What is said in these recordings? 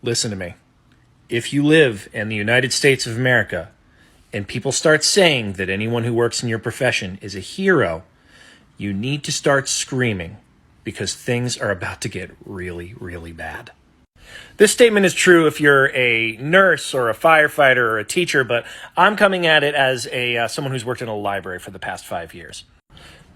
Listen to me. If you live in the United States of America and people start saying that anyone who works in your profession is a hero, you need to start screaming because things are about to get really, really bad. This statement is true if you're a nurse or a firefighter or a teacher, but I'm coming at it as someone who's worked in a library for the past 5 years.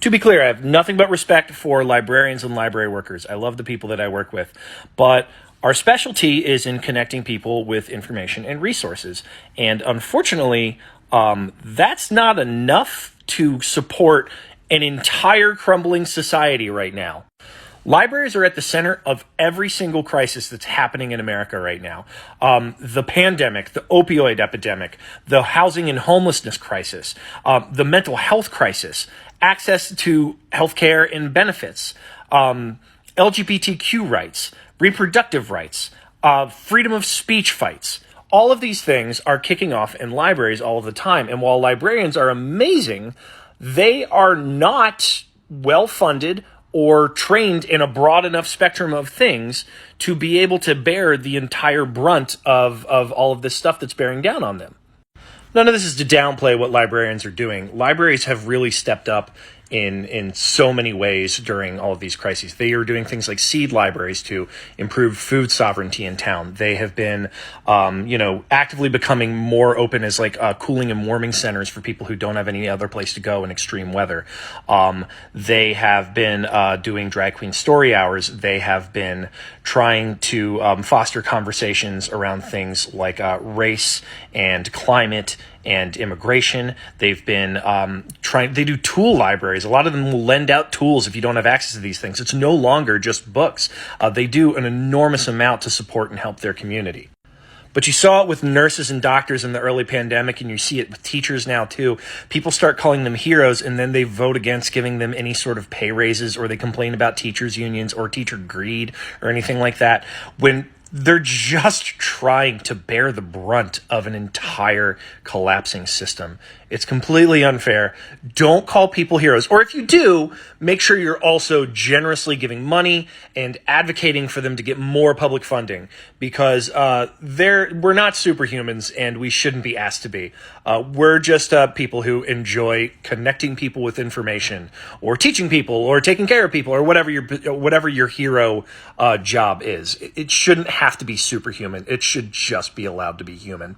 To be clear, I have nothing but respect for librarians and library workers. I love the people that I work with, but our specialty is in connecting people with information and resources. And unfortunately, that's not enough to support an entire crumbling society right now. Libraries are at the center of every single crisis that's happening in America right now. The pandemic, the opioid epidemic, the housing and homelessness crisis, the mental health crisis, access to healthcare and benefits, LGBTQ rights, reproductive rights, freedom of speech fights. All of these things are kicking off in libraries all of the time. And while librarians are amazing, they are not well-funded or trained in a broad enough spectrum of things to be able to bear the entire brunt of all of this stuff that's bearing down on them. None of this is to downplay what librarians are doing. Libraries have really stepped up in so many ways during all of these crises. They are doing things like seed libraries to improve food sovereignty in town. They have been, actively becoming more open as cooling and warming centers for people who don't have any other place to go in extreme weather. They have been doing drag queen story hours. They have been trying to foster conversations around things like race and climate and immigration. They've been they do tool libraries. A lot of them will lend out tools if you don't have access to these things. It's no longer just books. They do an enormous amount to support and help their community. But you saw it with nurses and doctors in the early pandemic, and you see it with teachers now too. People start calling them heroes, and then they vote against giving them any sort of pay raises, or they complain about teachers' unions or teacher greed or anything like that, when they're just trying to bear the brunt of an entire collapsing system. It's completely unfair. Don't call people heroes. Or if you do, make sure you're also generously giving money and advocating for them to get more public funding, because we're not superhumans and we shouldn't be asked to be. We're just people who enjoy connecting people with information, or teaching people, or taking care of people, or whatever your hero job is. It shouldn't have to be superhuman. It should just be allowed to be human.